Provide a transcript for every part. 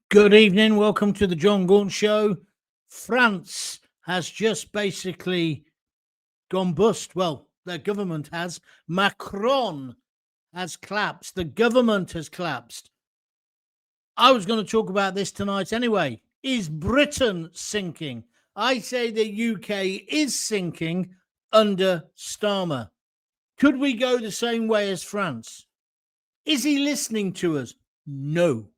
Good evening. Welcome to the Gaunt Show. France has just basically gone bust. Well, their government has. Macron has collapsed. The government has collapsed. I was going to talk about this tonight anyway. Is Britain sinking? I say the UK is sinking under Starmer. Could we go the same way as France? Is he listening to us? No.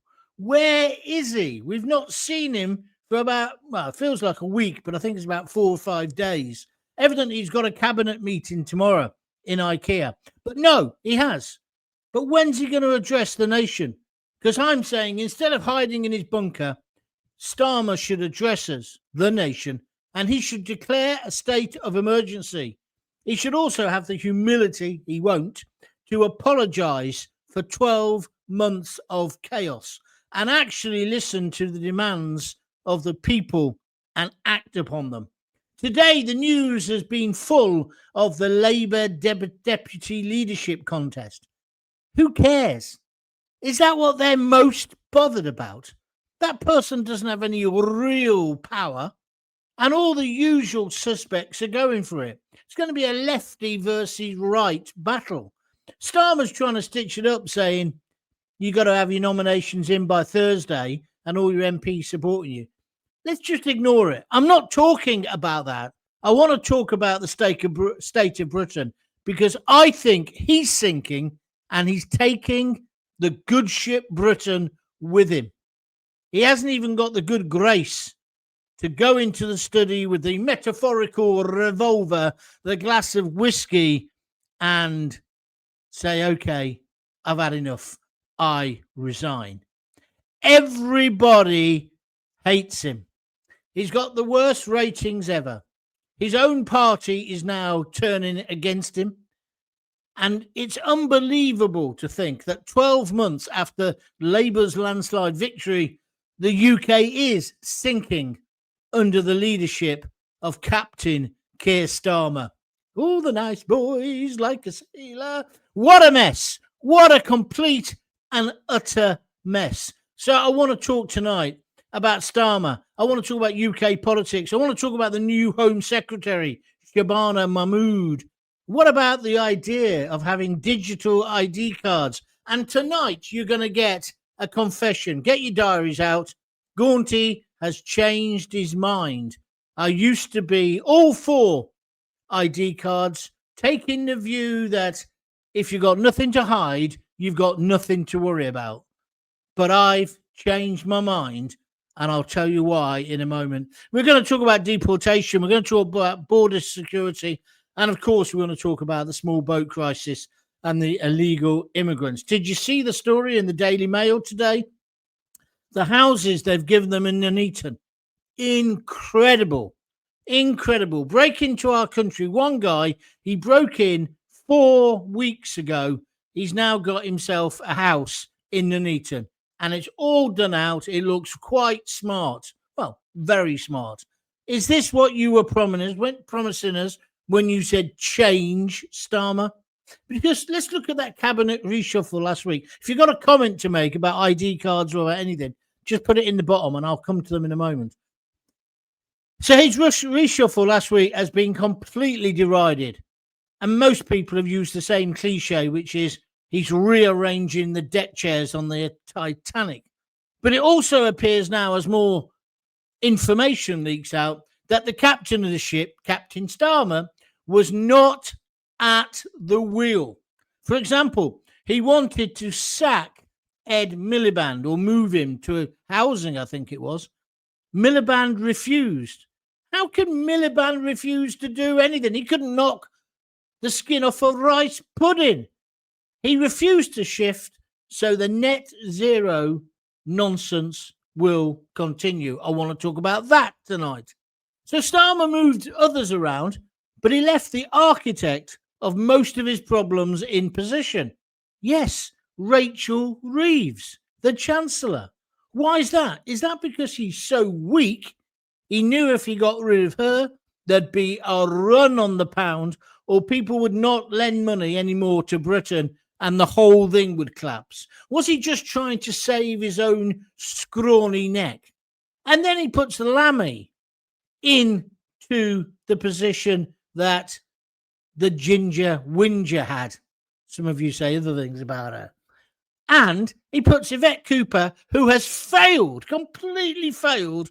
Where is he? We've not seen him for about, well, it feels like a week, but I think it's about 4 or 5 days. Evidently, he's got a cabinet meeting tomorrow in IKEA. But no, he has. But when's he going to address the nation? Because I'm saying instead of hiding in his bunker, Starmer should address us, the nation, and he should declare a state of emergency. He should also have the humility, he won't, to apologise for 12 months of chaos and actually listen to the demands of the people and act upon them. Today, the news has been full of the Labour deputy leadership contest. Who cares? Is that what they're most bothered about? That person doesn't have any real power, and all the usual suspects are going for it. It's going to be a lefty versus right battle. Starmer's trying to stitch it up, saying, you got to have your nominations in by Thursday and all your MPs supporting you. Let's just ignore it. I'm not talking about that. I want to talk about the state of Britain because I think he's sinking and he's taking the good ship Britain with him. He hasn't even got the good grace to go into the study with the metaphorical revolver, the glass of whiskey, and say, okay, I've had enough. I resign. Everybody hates him. He's got the worst ratings ever. His own party is now turning against him. And it's unbelievable to think that 12 months after Labour's landslide victory, the UK is sinking under the leadership of Captain Keir Starmer. All the nice boys like a sailor. What a mess. What a complete and utter mess. So I want to talk tonight about Starmer. I want to talk about UK politics. I want to talk about the new Home Secretary, Shabana Mahmood. What about the idea of having digital ID cards? And tonight you're going to get a confession. Get your diaries out. Gaunty has changed his mind. I used to be all for ID cards, taking the view that if you've got nothing to hide, you've got nothing to worry about. But I've changed my mind, and I'll tell you why in a moment. We're going to talk about deportation. We're going to talk about border security. And, of course, we're going to talk about the small boat crisis and the illegal immigrants. Did you see the story in the Daily Mail today? The houses they've given them in Nuneaton. Incredible. Incredible. Break into our country. One guy, he broke in 4 weeks ago. He's now got himself a house in Nuneaton, and it's all done out. It looks quite smart. Well, very smart. Is this what you were promising us when you said change, Starmer? Because let's look at that cabinet reshuffle last week. If you've got a comment to make about ID cards or about anything, just put it in the bottom and I'll come to them in a moment. So his reshuffle last week has been completely derided. And most people have used the same cliche, which is he's rearranging the deck chairs on the Titanic. But it also appears now, as more information leaks out, that the captain of the ship, Captain Starmer, was not at the wheel. For example, he wanted to sack Ed Miliband or move him to housing, I think it was. Miliband refused. How can Miliband refuse to do anything? He couldn't knock the skin off a rice pudding. He refused to shift, so the net zero nonsense will continue. I want to talk about that tonight. So Starmer moved others around, but he left the architect of most of his problems in position. Yes, Rachel Reeves, the Chancellor. Why is that? Is that because he's so weak? He knew if he got rid of her, there'd be a run on the pound, or people would not lend money anymore to Britain and the whole thing would collapse? Was he just trying to save his own scrawny neck? And then he puts Lammy into the position that the Ginger Whinger had. Some of you say other things about her. And he puts Yvette Cooper, who has failed, completely failed,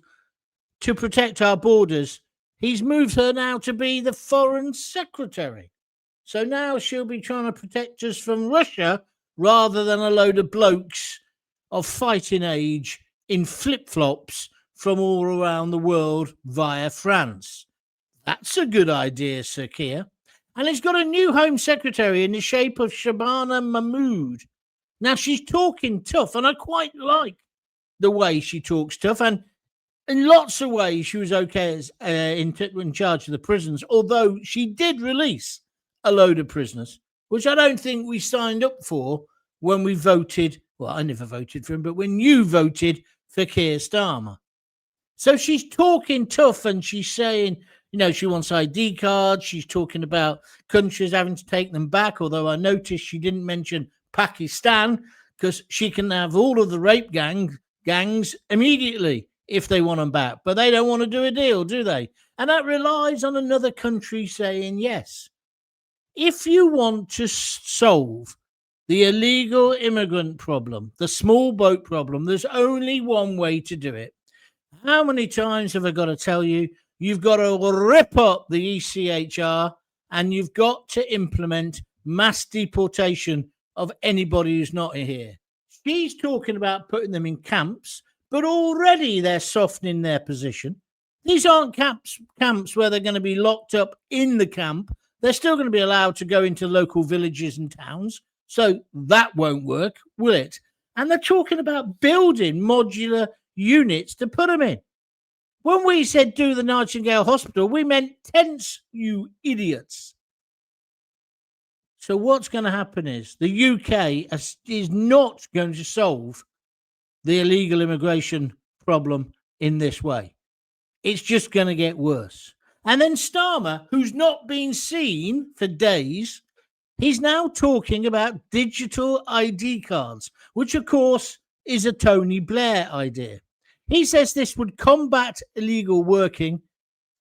to protect our borders. He's moved her now to be the Foreign Secretary. So now she'll be trying to protect us from Russia rather than a load of blokes of fighting age in flip-flops from all around the world via France. That's a good idea, Sir Keir. And he's got a new Home Secretary in the shape of Shabana Mahmood. Now, she's talking tough, and I quite like the way she talks tough. And in lots of ways, she was okay as in charge of the prisons, although she did release a load of prisoners, which I don't think we signed up for when we voted. Well, I never voted for him, but when you voted for Keir Starmer. So she's talking tough, and she's saying, she wants ID cards. She's talking about countries having to take them back, although I noticed she didn't mention Pakistan, because she can have all of the rape gangs immediately if they want them back. But they don't want to do a deal, do they? And that relies on another country saying yes. If you want to solve the illegal immigrant problem, the small boat problem, there's only one way to do it. How many times have I got to tell you? You've got to rip up the ECHR, and you've got to implement mass deportation of anybody who's not here. She's talking about putting them in camps, but already they're softening their position. These aren't camps where they're going to be locked up in the camp. They're still going to be allowed to go into local villages and towns. So that won't work, will it? And they're talking about building modular units to put them in. When we said do the Nightingale Hospital, we meant tents, you idiots. So what's going to happen is the UK is not going to solve the illegal immigration problem in this way. It's just going to get worse. And then Starmer, who's not been seen for days, he's now talking about digital ID cards, which, of course, is a Tony Blair idea. He says this would combat illegal working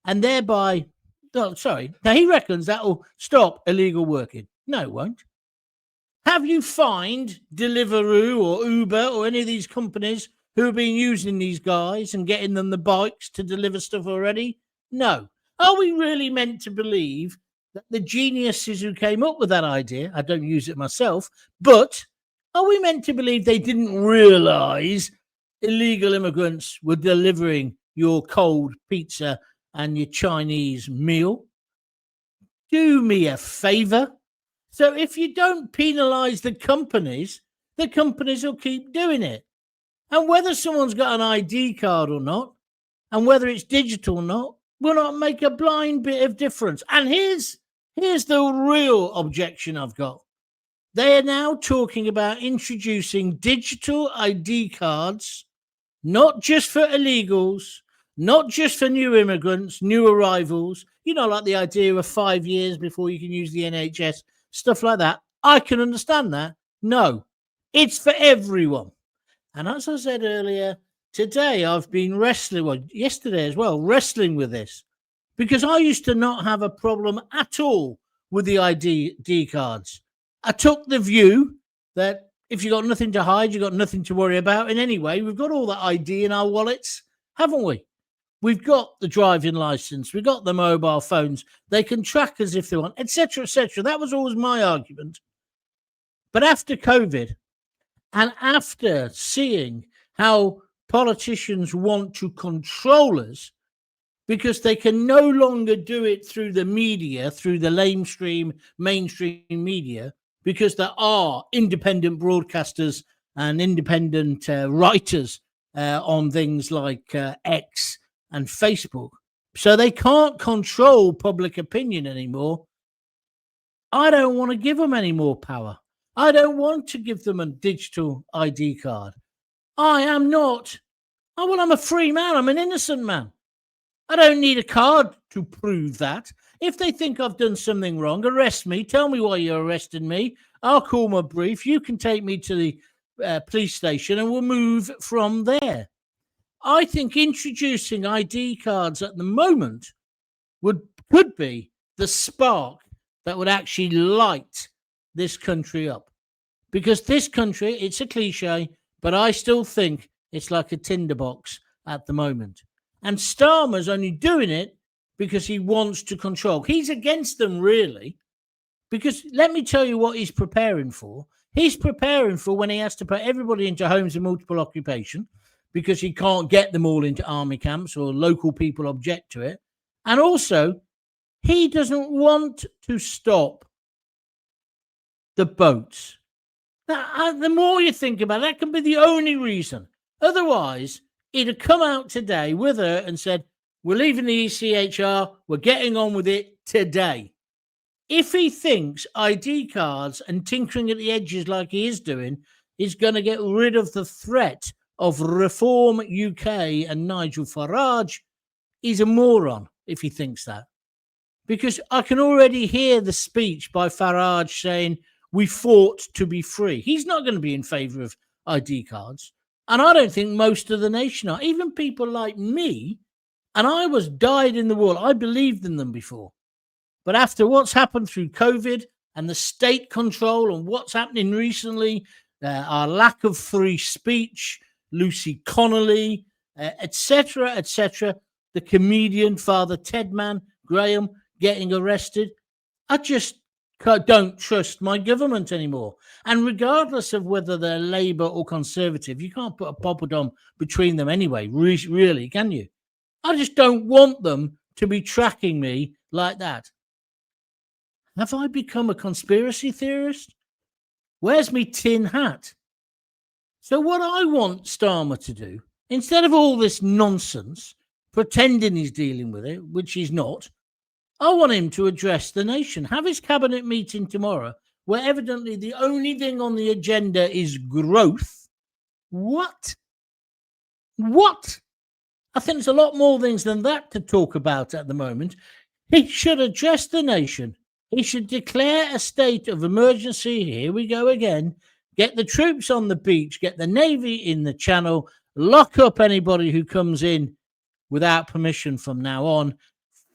and thereby... Now, he reckons that will stop illegal working. No, it won't. Have you fined Deliveroo or Uber or any of these companies who have been using these guys and getting them the bikes to deliver stuff already? No. Are we really meant to believe that the geniuses who came up with that idea, I don't use it myself, but are we meant to believe they didn't realise illegal immigrants were delivering your cold pizza and your Chinese meal? Do me a favour. So if you don't penalise the companies will keep doing it. And whether someone's got an ID card or not, and whether it's digital or not, will not make a blind bit of difference. And here's the real objection I've got. They are now talking about introducing digital ID cards, not just for illegals, not just for new immigrants, new arrivals, like the idea of 5 years before you can use the NHS, stuff like that. I can understand that. No, it's for everyone. And as I said earlier, today I've been yesterday as well, wrestling with this, because I used to not have a problem at all with the ID cards. I took the view that if you've got nothing to hide, you've got nothing to worry about. And anyway, we've got all that ID in our wallets, haven't we? We've got the driving license. We've got the mobile phones. They can track us if they want, etc., etc. That was always my argument. But after COVID, and after seeing how politicians want to control us because they can no longer do it through the media, through the mainstream media, because there are independent broadcasters and independent writers on things like X and Facebook. So they can't control public opinion anymore. I don't want to give them any more power. I don't want to give them a digital ID card. I'm a free man. I'm an innocent man. I don't need a card to prove that. If they think I've done something wrong, arrest me. Tell me why you're arresting me. I'll call my brief. You can take me to the police station and we'll move from there. I think introducing ID cards at the moment could be the spark that would actually light this country up. Because this country, it's a cliche, but I still think it's like a tinderbox at the moment. And Starmer's only doing it because he wants to control. He's against them, really, because let me tell you what he's preparing for. He's preparing for when he has to put everybody into homes of multiple occupation because he can't get them all into army camps or local people object to it. And also, he doesn't want to stop the boats. Now, the more you think about it, that can be the only reason. Otherwise, he'd have come out today with her and said, we're leaving the ECHR, we're getting on with it today. If he thinks ID cards and tinkering at the edges like he is doing is going to get rid of the threat of Reform UK and Nigel Farage, he's a moron if he thinks that. Because I can already hear the speech by Farage saying, we fought to be free. He's not going to be in favour of ID cards. And I don't think most of the nation are. Even people like me, and I was dyed in the wool. I believed in them before. But after what's happened through COVID and the state control and what's happening recently, our lack of free speech, Lucy Connolly, etc., the comedian Father Tedman Graham getting arrested, I just don't trust my government anymore. And regardless of whether they're Labour or Conservative, you can't put a poppadom between them anyway, really, can you? I just don't want them to be tracking me like that. Have I become a conspiracy theorist? Where's me tin hat? So what I want Starmer to do, instead of all this nonsense, pretending he's dealing with it, which he's not, I want him to address the nation. Have his cabinet meeting tomorrow, where evidently the only thing on the agenda is growth. What? I think there's a lot more things than that to talk about at the moment. He should address the nation. He should declare a state of emergency. Here we go again. Get the troops on the beach, get the Navy in the channel, lock up anybody who comes in without permission from now on,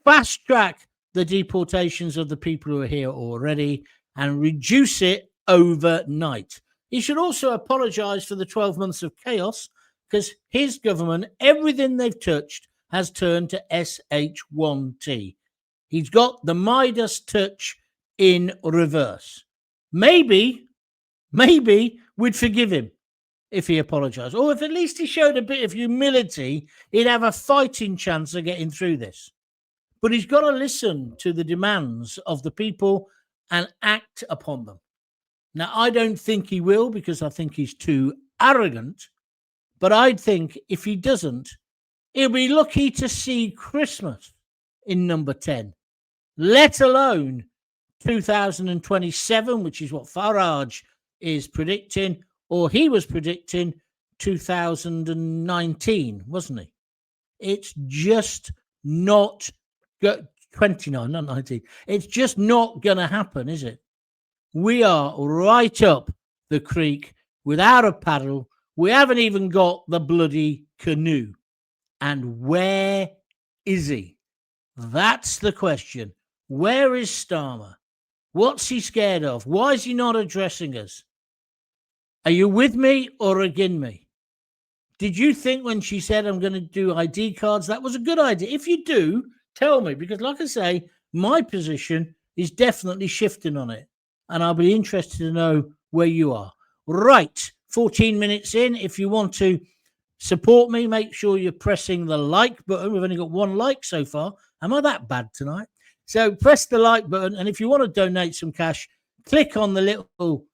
fast track the deportations of the people who are here already, and reduce it overnight. He should also apologise for the 12 months of chaos, because his government, everything they've touched has turned to SH1T. He's got the Midas touch in reverse. Maybe we'd forgive him if he apologised, or if at least he showed a bit of humility, he'd have a fighting chance of getting through this. But he's got to listen to the demands of the people and act upon them. Now, I don't think he will, because I think he's too arrogant. But I'd think if he doesn't, he'll be lucky to see Christmas in number 10, let alone 2027, which is what Farage is predicting, or he was predicting 2019, wasn't he? It's just not 29, not 19. It's just not going to happen, is it? We are right up the creek without a paddle. We haven't even got the bloody canoe. And where is he? That's the question. Where is Starmer? What's he scared of? Why is he not addressing us? Are you with me or against me? Did you think when she said I'm going to do ID cards, that was a good idea? If you do, tell me, because like I say, my position is definitely shifting on it. And I'll be interested to know where you are. Right, 14 minutes in. If you want to support me, make sure you're pressing the like button. We've only got one like so far. Am I that bad tonight? So press the like button. And if you want to donate some cash, click on the little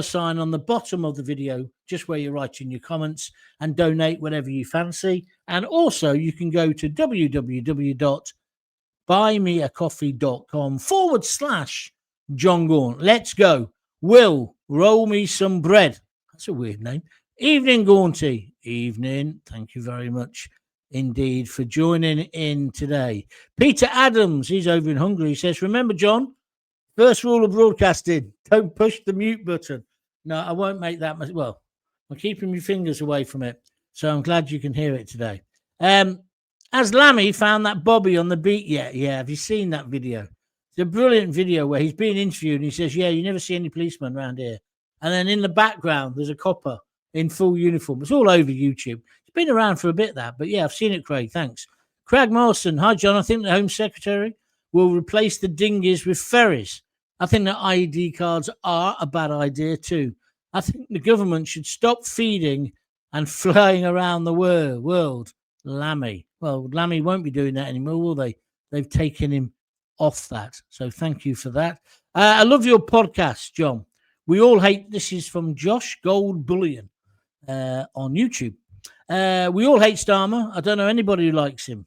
$sign on the bottom of the video, just where you're writing your comments, and donate whatever you fancy. And also you can go to www.buymeacoffee.com/John Gaunt. Let's go. Will, roll me some bread. That's a weird name. Evening, Gaunty. Evening. Thank you very much indeed for joining in today. Peter Adams, he's over in Hungary. He says, remember, John, First rule of broadcasting: don't push the mute button. No, I won't make that much. Well, I'm keeping my fingers away from it, so I'm glad you can hear it today. Has Lammy found that Bobby on the beat yet? Yeah, have you seen that video? It's a brilliant video where he's being interviewed and he says, yeah, you never see any policemen around here. And then in the background, there's a copper in full uniform. It's all over YouTube. It's been around for a bit, that. But yeah, I've seen it, Craig. Thanks. Craig Morrison. Hi, John. I think the Home Secretary will replace the dinghies with ferries. I think that ID cards are a bad idea too. I think the government should stop feeding and flying around the world. Lammy. Well, Lammy won't be doing that anymore, will they? They've taken him off that. So thank you for that. I love your podcast, John. We all hate, this is from Josh Gold Bullion on YouTube. We all hate Starmer. I don't know anybody who likes him.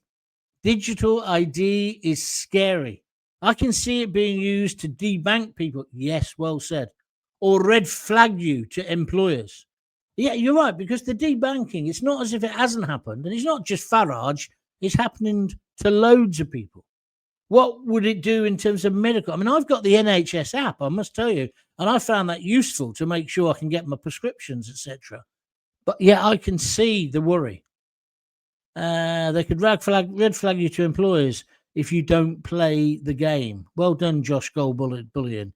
Digital ID is scary. I can see it being used to debank people. Yes, well said. Or red flag you to employers. Yeah, you're right, because the debanking, it's not as if it hasn't happened. And it's not just Farage. It's happening to loads of people. What would it do in terms of medical? I mean, I've got the NHS app, I must tell you, and I found that useful to make sure I can get my prescriptions, etc. But yeah, I can see the worry. They could red flag you to employers if you don't play the game. Well done, Josh Gold Bullion.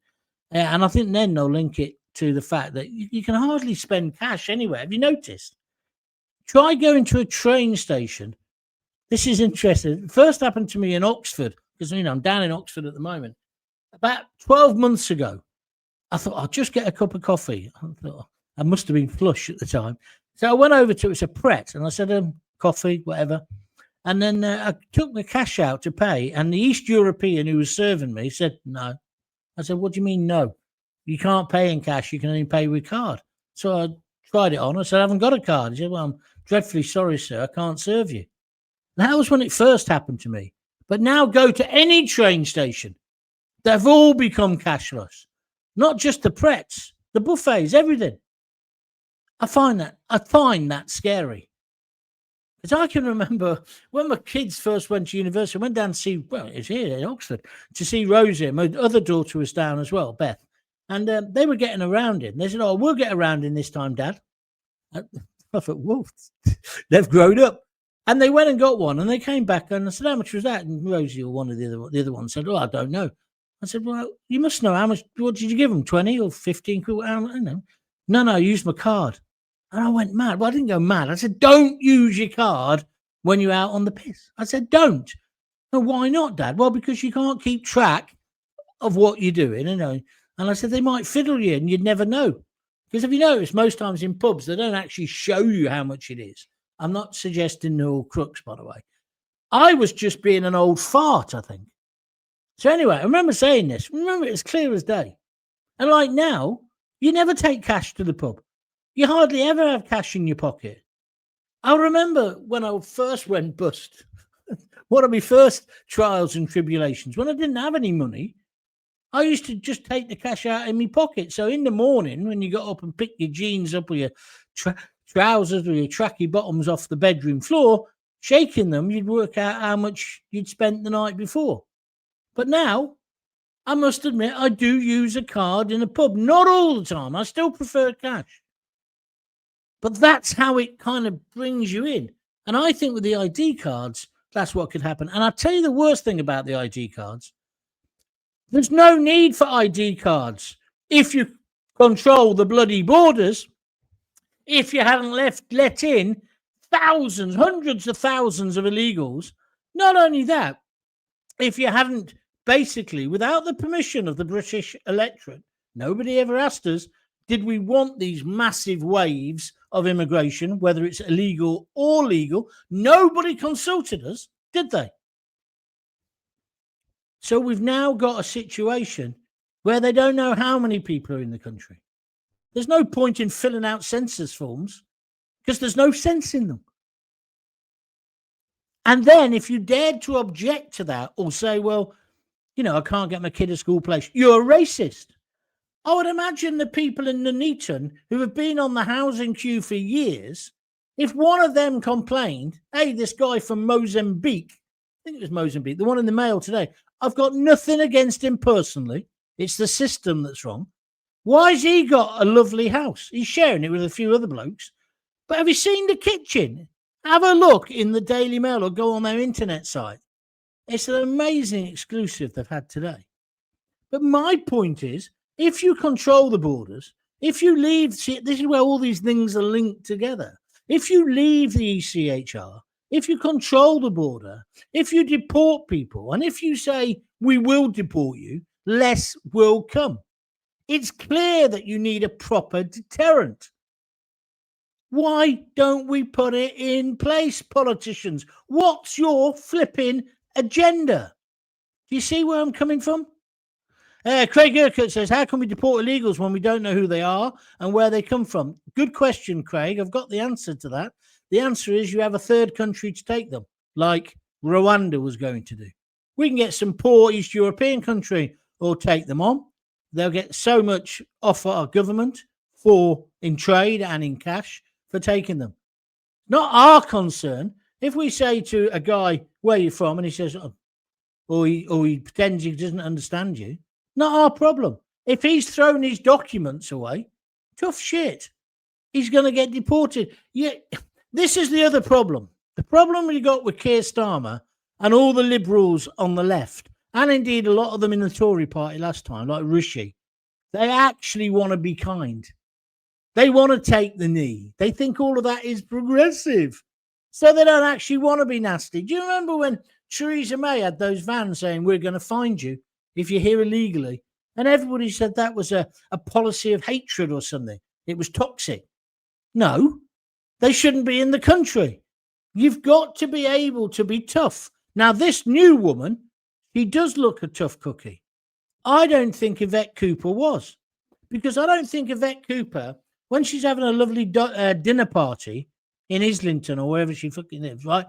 And I think then they'll link it to the fact that you can hardly spend cash anywhere. Have you noticed? Try going to a train station. This is interesting. It first happened to me in Oxford, because I'm down in Oxford at the moment. About 12 months ago, I thought I'll just get a cup of coffee. I thought I must have been flush at the time. So I went over to it's a Pret, and I said, coffee, whatever. And then I took the cash out to pay, and the East European who was serving me said, no. I said, what do you mean, no? You can't pay in cash. You can only pay with card. So I tried it on. I said, I haven't got a card. He said, well, I'm dreadfully sorry, sir. I can't serve you. That was when it first happened to me. But now go to any train station. They've all become cashless. Not just the Prets, the buffets, everything. I find that scary. Because I can remember when my kids first went to university, I went down to see, well, it's here in Oxford, to see Rosie. My other daughter was down as well, Beth. And they were getting around it. And they said, oh, we'll get around in this time, Dad. I thought, whoa, they've grown up. And they went and got one. And they came back and I said, how much was that? And Rosie or one of the other ones said, oh, I don't know. I said, well, you must know how much. What did you give them? 20 or 15 quid? I don't know. No, I used my card. And I went mad. Well, I didn't go mad. I said, don't use your card when you're out on the piss. I said, don't. And why not, Dad? Well, because you can't keep track of what you're doing, And I said, they might fiddle you and you'd never know. Because if you notice, most times in pubs, they don't actually show you how much it is. I'm not suggesting they're all crooks, by the way. I was just being an old fart, I think. So anyway, I remember saying this. Remember, it's clear as day. And like now, you never take cash to the pub. You hardly ever have cash in your pocket. I remember when I first went bust, one of my first trials and tribulations, when I didn't have any money, I used to just take the cash out in my pocket. So in the morning, when you got up and picked your jeans up or your trousers or your tracky bottoms off the bedroom floor, shaking them, you'd work out how much you'd spent the night before. But now, I must admit, I do use a card in a pub. Not all the time. I still prefer cash. But that's how it kind of brings you in. And I think with the ID cards, that's what could happen. And I'll tell you the worst thing about the ID cards. There's no need for ID cards if you control the bloody borders. If you haven't let in thousands, hundreds of thousands of illegals. Not only that, if you haven't basically, without the permission of the British electorate, nobody ever asked us, did we want these massive waves of immigration, whether it's illegal or legal? Nobody consulted us, did they? So we've now got a situation where they don't know how many people are in the country. There's no point in filling out census forms because there's no sense in them. And then if you dared to object to that or say, well, I can't get my kid a school place, you're a racist. I would imagine the people in Nuneaton who have been on the housing queue for years, if one of them complained, hey, this guy from Mozambique, I think it was Mozambique, the one in the Mail today, I've got nothing against him personally. It's the system that's wrong. Why's he got a lovely house? He's sharing it with a few other blokes. But have you seen the kitchen? Have a look in the Daily Mail or go on their internet site. It's an amazing exclusive they've had today. But my point is, if you control the borders, if you leave, see, this is where all these things are linked together. If you leave the ECHR, if you control the border, if you deport people, and if you say, we will deport you, less will come. It's clear that you need a proper deterrent. Why don't we put it in place, politicians? What's your flipping agenda? Do you see where I'm coming from? Craig Urquhart says, how can we deport illegals when we don't know who they are and where they come from? Good question, Craig. I've got the answer to that. The answer is you have a third country to take them, like Rwanda was going to do. We can get some poor East European country or take them on. They'll get so much off our government for in trade and in cash for taking them. Not our concern. If we say to a guy, where are you from? And he says, oh, or he pretends he doesn't understand you. Not our problem. If he's thrown his documents away, tough shit. He's going to get deported. Yeah, this is the other problem. The problem we got with Keir Starmer and all the liberals on the left, and indeed a lot of them in the Tory party last time, like Rishi, they actually want to be kind. They want to take the knee. They think all of that is progressive. So they don't actually want to be nasty. Do you remember when Theresa May had those vans saying, we're going to find you if you're here illegally? And everybody said that was a policy of hatred or something. It was toxic. No, they shouldn't be in the country. You've got to be able to be tough. Now, this new woman, she does look a tough cookie. I don't think Yvette Cooper was. Because I don't think Yvette Cooper, when she's having a lovely dinner party in Islington or wherever she fucking lives, right,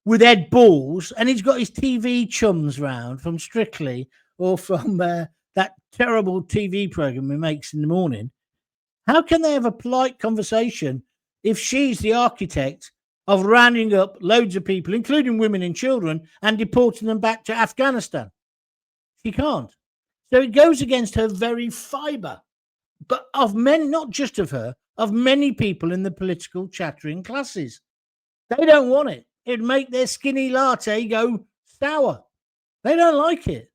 with Ed Balls, and he's got his TV chums round from Strictly or from that terrible TV program he makes in the morning, how can they have a polite conversation if she's the architect of rounding up loads of people, including women and children, and deporting them back to Afghanistan? She can't. So it goes against her very fibre. But of many, not just of her, of many people in the political chattering classes. They don't want it. It'd make their skinny latte go sour. They don't like it.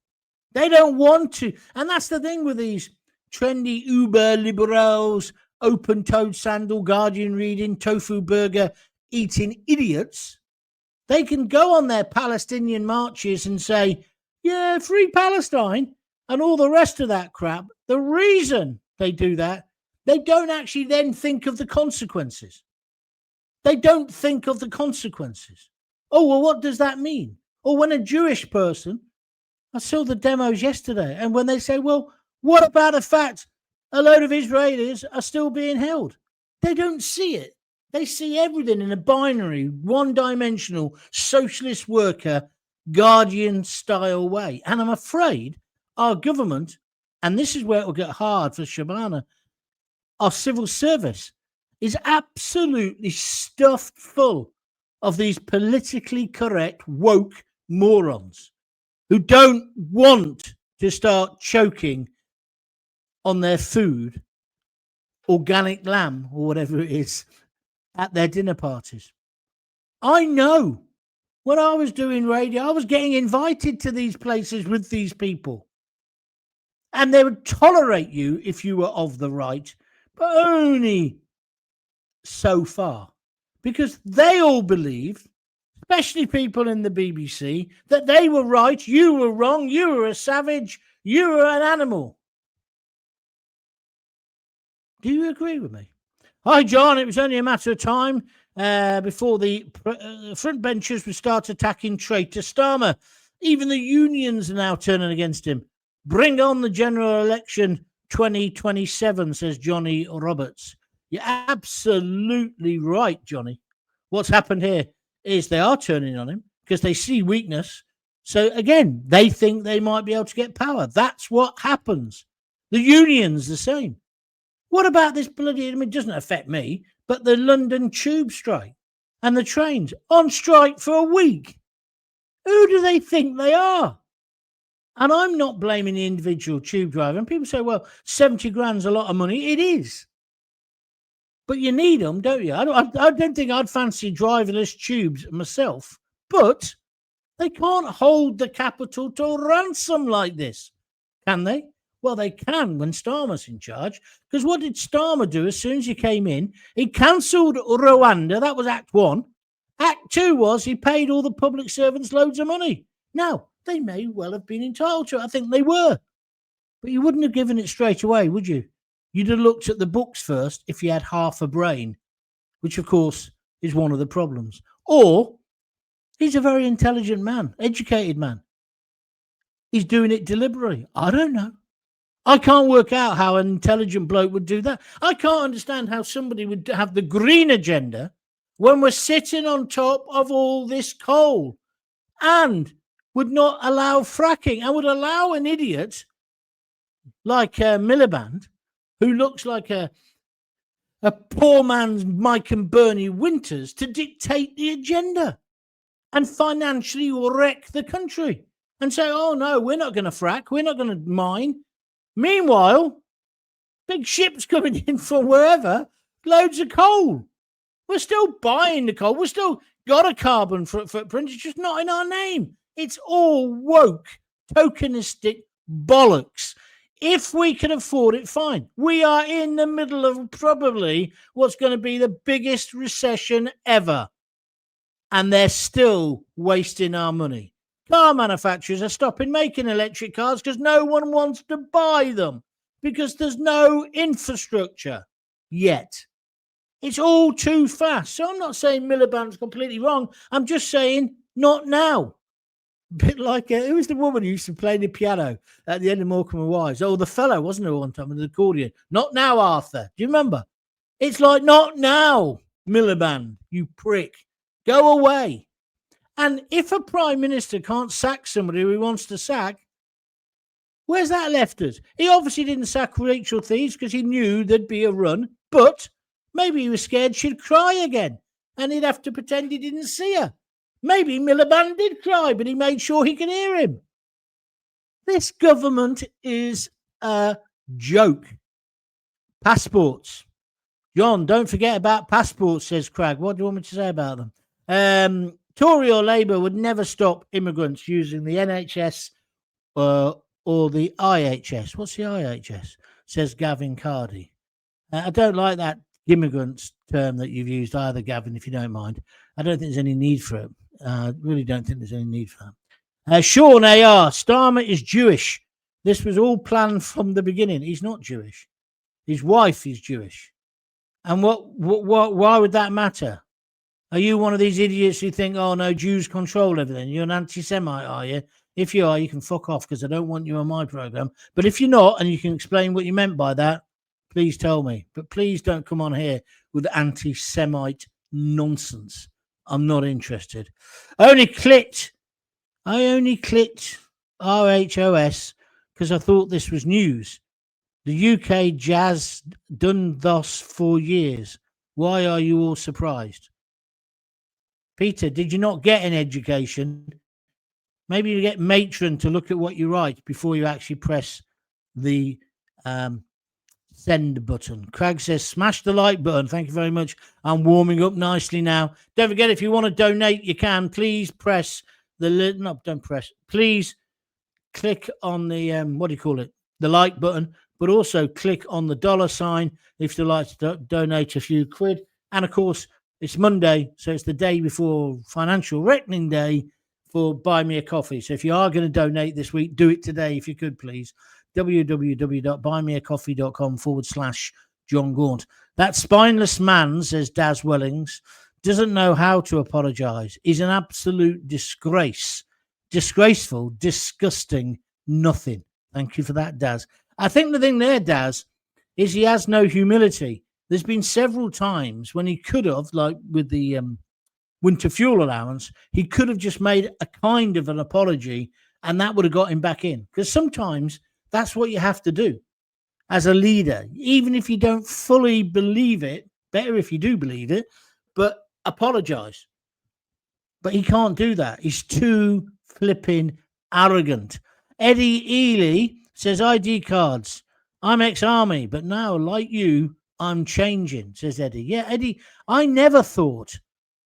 They don't want to. And that's the thing with these trendy Uber liberals, open-toed sandal, Guardian reading, tofu burger eating idiots. They can go on their Palestinian marches and say, yeah, free Palestine and all the rest of that crap. The reason they do that, they don't actually then think of the consequences. They don't think of the consequences. Oh, well, what does that mean? Or when a Jewish person, I saw the demos yesterday, and when they say, well, what about the fact a load of Israelis are still being held? They don't see it. They see everything in a binary, one-dimensional, socialist worker, Guardian-style way. And I'm afraid our government, and this is where it will get hard for Shabana, our civil service is absolutely stuffed full of these politically correct, woke morons who don't want to start choking on their food, organic lamb or whatever it is, at their dinner parties. I know when I was doing radio, I was getting invited to these places with these people. And they would tolerate you if you were of the right, but only so far. Because they all believe, especially people in the BBC, that they were right, you were wrong, you were a savage, you were an animal. Do you agree with me? Hi, John. It was only a matter of time before the front benchers would start attacking traitor Starmer. Even the unions are now turning against him. Bring on the general election 2027, says Johnny Roberts. You're absolutely right, Johnny. What's happened here is they are turning on him because they see weakness. So, again, they think they might be able to get power. That's what happens. The union's the same. What about this bloody, I mean, it doesn't affect me, but the London tube strike and the trains on strike for a week? Who do they think they are? And I'm not blaming the individual tube driver. And people say, well, 70 grand's a lot of money. It is. But you need them, don't you? I don't think I'd fancy driverless tubes myself. But they can't hold the capital to ransom like this, can they? Well, they can when Starmer's in charge. Because what did Starmer do as soon as he came in? He cancelled Rwanda. That was Act 1. Act 2 was he paid all the public servants loads of money. Now, they may well have been entitled to it. I think they were. But you wouldn't have given it straight away, would you? You'd have looked at the books first if you had half a brain, which, of course, is one of the problems. Or he's a very intelligent man, educated man. He's doing it deliberately. I don't know. I can't work out how an intelligent bloke would do that. I can't understand how somebody would have the green agenda when we're sitting on top of all this coal and would not allow fracking and would allow an idiot like Miliband, who looks like a poor man's Mike and Bernie Winters, to dictate the agenda and financially wreck the country and say, oh, no, we're not going to frack. We're not going to mine. Meanwhile, big ships coming in from wherever, loads of coal. We're still buying the coal. We've still got a carbon footprint. It's just not in our name. It's all woke, tokenistic bollocks. If we can afford it, fine. We are in the middle of probably what's going to be the biggest recession ever. And they're still wasting our money. Car manufacturers are stopping making electric cars because no one wants to buy them because there's no infrastructure yet. It's all too fast. So I'm not saying Miliband's completely wrong. I'm just saying not now. A bit like, who was the woman who used to play the piano at the end of Morecambe and Wise? Oh, the fellow, wasn't it, one time with the accordion? Not now, Arthur. Do you remember? It's like, not now, Miliband, you prick. Go away. And if a prime minister can't sack somebody who he wants to sack, where's that left us? He obviously didn't sack Rachel Thieves because he knew there'd be a run, but maybe he was scared she'd cry again and he'd have to pretend he didn't see her. Maybe Miliband did cry, but he made sure he could hear him. This government is a joke. Passports. John, don't forget about passports, says Crag. What do you want me to say about them? Tory or Labour would never stop immigrants using the NHS or the IHS. What's the IHS? Says Gavin Cardy. I don't like that immigrants term that you've used either, Gavin, if you don't mind. I don't think there's any need for it. Really don't think there's any need for that. Sean AR, Starmer is Jewish. This was all planned from the beginning. He's not Jewish. His wife is Jewish. And why would that matter? Are you one of these idiots who think, oh, no, Jews control everything? You're an anti-Semite, are you? If you are, you can fuck off because I don't want you on my program. But if you're not and you can explain what you meant by that, please tell me. But please don't come on here with anti-Semite nonsense. I'm not interested. I only clicked RHOS because I thought this was news. The UK jazz done thus for years. Why are you all surprised? Peter, did you not get an education? Maybe you get matron to look at what you write before you actually press the send button. Craig says, smash the like button. Thank you very much. I'm warming up nicely now. Don't forget, if you want to donate, you can. Please press please click on the, the like button, but also click on the $ if you'd like to donate a few quid. And of course, it's Monday, so it's the day before Financial Reckoning Day for Buy Me a Coffee. So if you are going to donate this week, do it today if you could, please. www.buymeacoffee.com/John Gaunt. That spineless man, says Daz Wellings, doesn't know how to apologise. He's an absolute disgrace. Disgraceful, disgusting, nothing. Thank you for that, Daz. I think the thing there, Daz, is he has no humility. There's been several times when he could have, like with the winter fuel allowance, he could have just made a kind of an apology and that would have got him back in. Because sometimes that's what you have to do as a leader. Even if you don't fully believe it, better if you do believe it, but apologise. But he can't do that. He's too flipping arrogant. Eddie Ely says ID cards. I'm ex-army, but now, like you, I'm changing, says Eddie. Yeah, Eddie, I never thought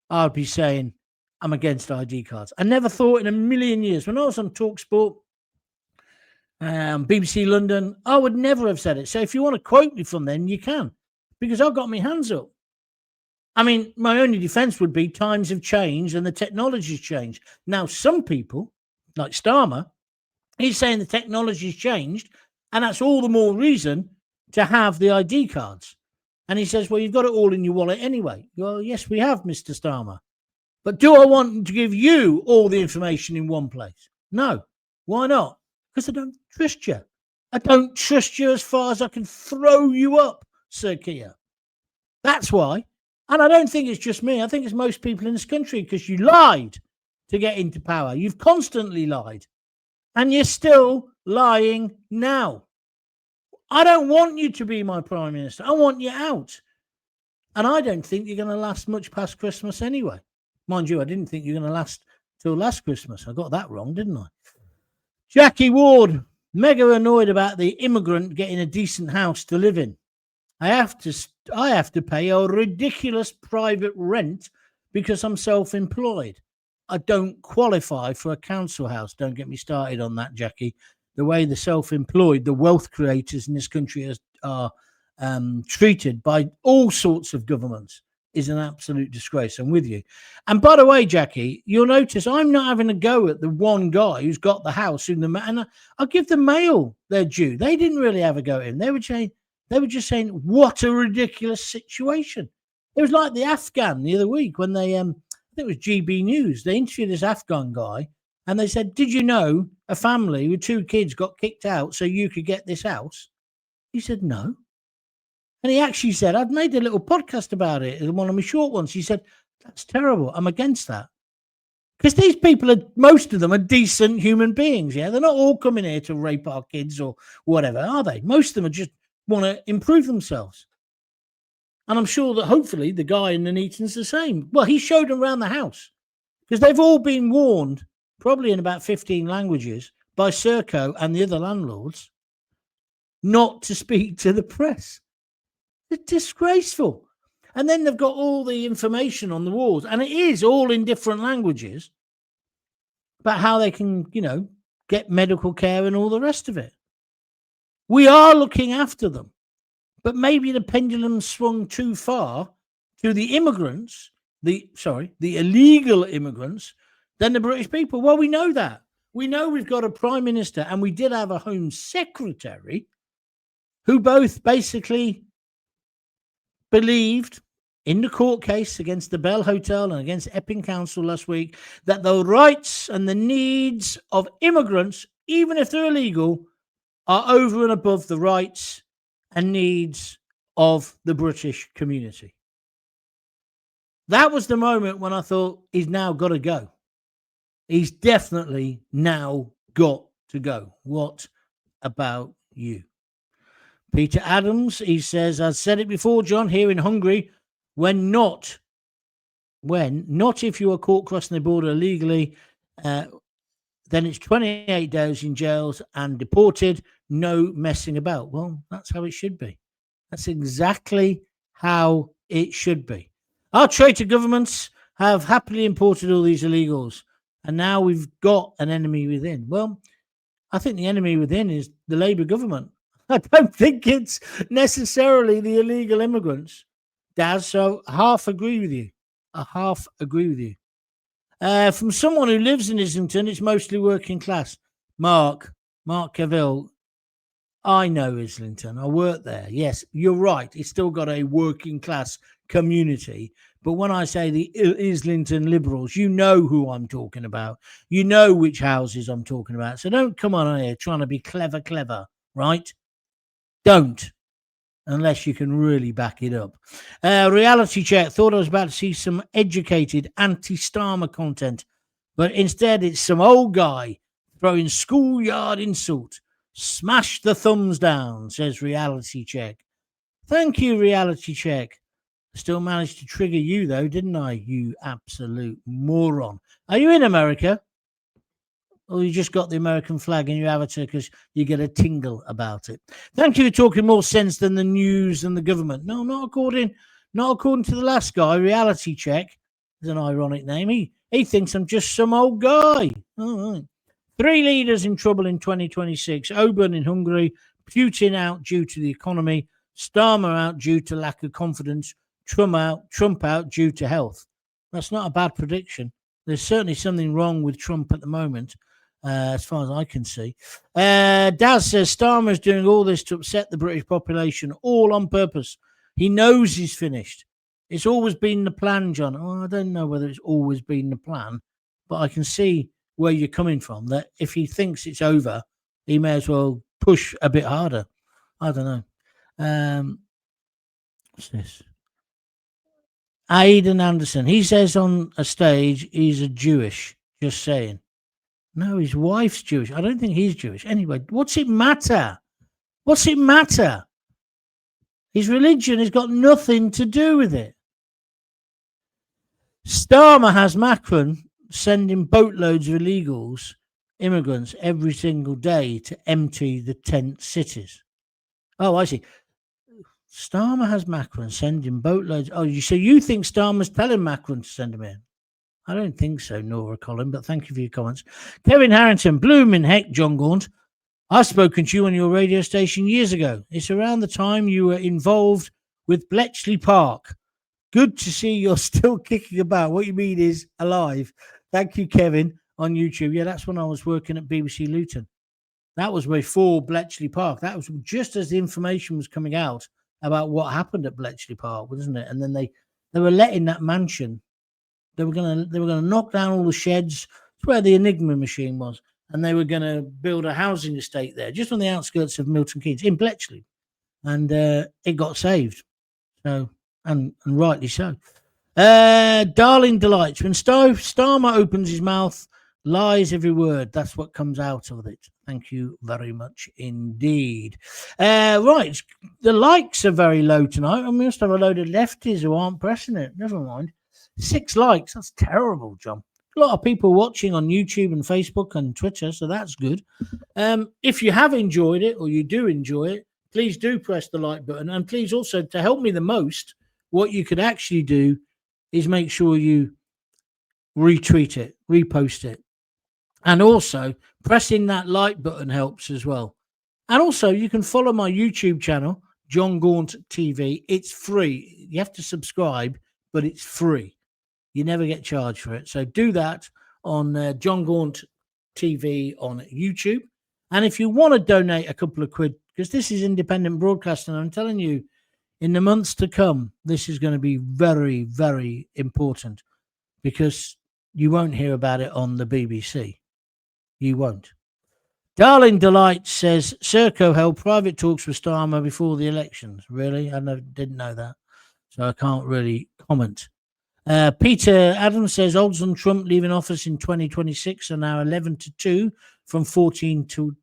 I'd be saying I'm against ID cards. I never thought in a million years. When I was on TalkSport, BBC London, I would never have said it. So if you want to quote me from then, you can, because I've got my hands up. I mean, my only defense would be times have changed and the technology's changed. Now, some people, like Starmer, he's saying the technology's changed, and that's all the more reason to have the ID cards. And he says, well, you've got it all in your wallet anyway. Well, yes, we have, Mr. Starmer. But do I want to give you all the information in one place? No. Why not? Because I don't trust you. I don't trust you as far as I can throw you up, Sir Keir. That's why. And I don't think it's just me. I think it's most people in this country, because you lied to get into power. You've constantly lied. And you're still lying now. I don't want you to be my Prime Minister. I want you out. And I don't think you're going to last much past Christmas anyway. Mind you, I didn't think you were going to last till last Christmas. I got that wrong, didn't I? Jackie Ward, mega annoyed about the immigrant getting a decent house to live in. I have to pay a ridiculous private rent because I'm self-employed. I don't qualify for a council house. Don't get me started on that, Jackie. The way the self-employed, the wealth creators in this country are treated by all sorts of governments is an absolute disgrace. I'm with you. And by the way, Jackie, you'll notice I'm not having a go at the one guy who's got the house in the and I'll give the Mail their due. They didn't really have a go at him. They were just saying, what a ridiculous situation. It was like the Afghan the other week when they I think it was GB News. They interviewed this Afghan guy and they said, did you know a family with 2 kids got kicked out so you could get this house? He said, no. And he actually said, I've made a little podcast about it, one of my short ones. He said, that's terrible. I'm against that. Because these people, most of them are decent human beings. Yeah, they're not all coming here to rape our kids or whatever, are they? Most of them are just want to improve themselves. And I'm sure that hopefully the guy in Nuneaton's the same. Well, he showed them around the house because they've all been warned, probably in about 15 languages, by Serco and the other landlords not to speak to the press. It's disgraceful. And then they've got all the information on the walls, and it is all in different languages about how they can, get medical care and all the rest of it. We are looking after them, but maybe the pendulum swung too far to the immigrants, the illegal immigrants, than the British people. Well, we know that. We know we've got a Prime Minister, and we did have a Home Secretary who both basically believed in the court case against the Bell Hotel and against Epping Council last week that the rights and the needs of immigrants, even if they're illegal, are over and above the rights and needs of the British community. That was the moment when I thought he's now got to go. He's definitely now got to go. What about you? Peter Adams, he says, I've said it before, John, here in Hungary, not if you are caught crossing the border illegally, then it's 28 days in jails and deported, no messing about. Well, that's how it should be. That's exactly how it should be. Our traitor governments have happily imported all these illegals, and now we've got an enemy within. Well, I think the enemy within is the Labour government. I don't think it's necessarily the illegal immigrants, Daz. So I half agree with you. From someone who lives in Islington, it's mostly working class. Mark Cavill, I know Islington. I work there. Yes, you're right. It's still got a working class community. But when I say the Islington Liberals, you know who I'm talking about. You know which houses I'm talking about. So don't come on here trying to be clever, right? Don't, unless you can really back it up. Reality check. Thought I was about to see some educated anti-Starmer content, but instead it's some old guy throwing schoolyard insult. Smash the thumbs down, says Reality Check. Thank you, Reality Check. Still managed to trigger you, though, didn't I? You absolute moron. Are you in America? or you just got the American flag in your avatar because you get a tingle about it. Thank you for talking more sense than the news and the government. No, not according to the last guy. Reality Check is an ironic name. He thinks I'm just some old guy. All right. 3 leaders in trouble in 2026. Oban in Hungary, Putin out due to the economy, Starmer out due to lack of confidence, Trump out due to health. That's not a bad prediction. There's certainly something wrong with Trump at the moment, as far as I can see. Daz says Starmer is doing all this to upset the British population, all on purpose. He knows he's finished. It's always been the plan, John. Oh, I don't know whether it's always been the plan, but I can see where you're coming from, that if he thinks it's over, he may as well push a bit harder. I don't know. What's this? Aidan Anderson. He says on a stage he's a Jewish. Just saying. No, his wife's Jewish. I don't think he's Jewish. Anyway, what's it matter? What's it matter? His religion has got nothing to do with it. Starmer has Macron sending boatloads of illegals, immigrants, every single day to empty the tent cities. Oh, I see. Starmer has Macron sending boatloads. Oh, so you think Starmer's telling Macron to send them in? I don't think so, Nora Collin, but thank you for your comments. Kevin Harrington, blooming heck, John Gaunt. I've spoken to you on your radio station years ago. It's around the time you were involved with Bletchley Park. Good to see you're still kicking about. What you mean is alive. Thank you, Kevin, on YouTube. Yeah, that's when I was working at BBC Luton. That was before Bletchley Park. That was just as the information was coming out about what happened at Bletchley Park, wasn't it? And then they were letting that mansion. They were gonna knock down all the sheds. It's where the Enigma machine was, and they were gonna build a housing estate there, just on the outskirts of Milton Keynes in Bletchley, and it got saved. So and rightly so. Darling delights when Starmer opens his mouth, lies every word. That's what comes out of it. Thank you very much indeed. Right, the likes are very low tonight. I must have a load of lefties who aren't pressing it. Never mind. 6 likes. That's terrible, John. A lot of people watching on YouTube and Facebook and Twitter, so that's good. If you have enjoyed it or you do enjoy it, please do press the like button. And please also, to help me the most, what you could actually do is make sure you retweet it, repost it. And also, pressing that like button helps as well. And also, you can follow my YouTube channel, John Gaunt TV. It's free. You have to subscribe, but it's free. You never get charged for it. So do that on John Gaunt TV on YouTube. And if you want to donate a couple of quid, because this is independent broadcasting, I'm telling you, in the months to come, this is going to be very, very important, because you won't hear about it on the BBC. You won't. Darling Delight says Serco held private talks with Starmer before the elections. Really? I didn't know that. So I can't really comment. Peter Adams says odds on Trump leaving office in 2026 are now 11-2 from 14 to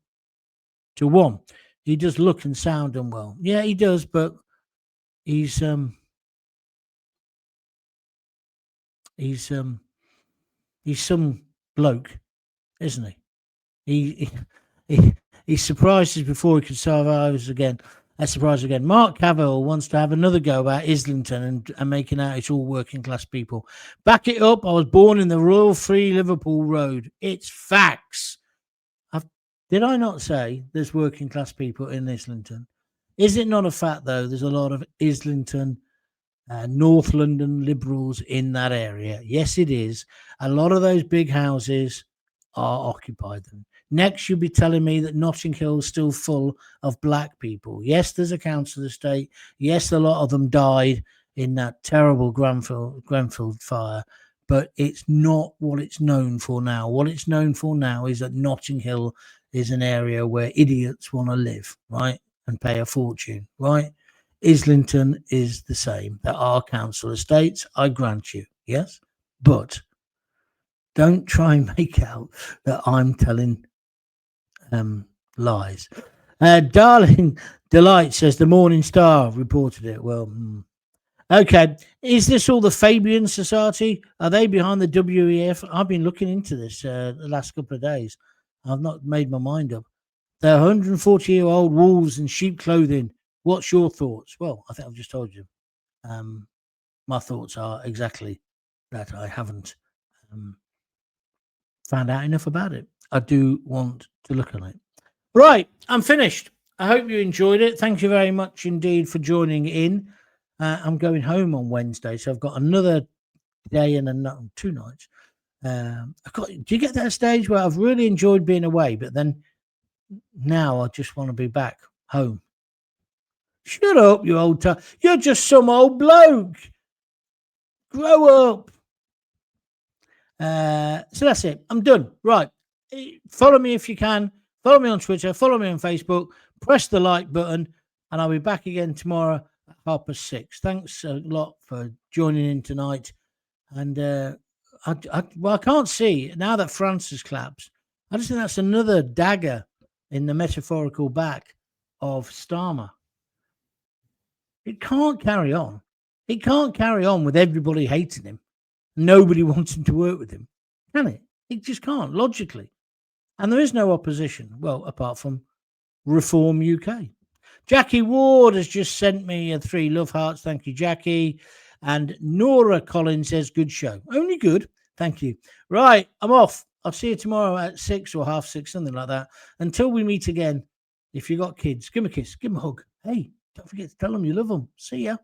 1. He does look and sound unwell. Yeah, he does, but he's some bloke, isn't he? He surprised us before he could survive us again. Surprise again. Mark Cavill wants to have another go about Islington and making out it's all working class people. Back it up. I was born in the Royal Free Liverpool Road. It's facts. Did I not say there's working class people in Islington? Is it not a fact, though, there's a lot of Islington, North London liberals in that area? Yes, it is. A lot of those big houses are occupied. Next, you'll be telling me that Notting Hill is still full of black people. Yes, there's a council estate. Yes, a lot of them died in that terrible Grenfell fire, but it's not what it's known for now. What it's known for now is that Notting Hill is an area where idiots want to live, right, and pay a fortune, right? Islington is the same. There are council estates, I grant you, yes, but don't try and make out that I'm telling lies. Darling Delight says the Morning Star reported it. Well, okay. Is this all the Fabian Society? Are they behind the WEF? I've been looking into this the last couple of days. I've not made my mind up. They're 140-year-old wolves in sheep clothing. What's your thoughts? Well, I think I've just told you. My thoughts are exactly that. I haven't found out enough about it. I do want to look on it. Right, I'm finished. I hope you enjoyed it. Thank you very much indeed for joining in. I'm going home on Wednesday, so I've got another day and 2 nights. Do you get that stage where I've really enjoyed being away, but then now I just want to be back home? Shut up, you old you're just some old bloke. Grow up. So that's it. I'm done. Right. Follow me if you can. Follow me on Twitter. Follow me on Facebook. Press the like button, and I'll be back again tomorrow at 6:30. Thanks a lot for joining in tonight. And I can't see now that France has collapsed. I just think that's another dagger in the metaphorical back of Starmer. It can't carry on. It can't carry on with everybody hating him, nobody wanting to work with him, can it? It just can't, logically. And there is no opposition, well, apart from Reform UK. Jackie Ward has just sent me 3 love hearts. Thank you, Jackie. And Nora Collins says, good show. Only good. Thank you. Right, I'm off. I'll see you tomorrow at 6 or 6:30, something like that. Until we meet again, if you got kids, give them a kiss, give them a hug. Hey, don't forget to tell them you love them. See ya.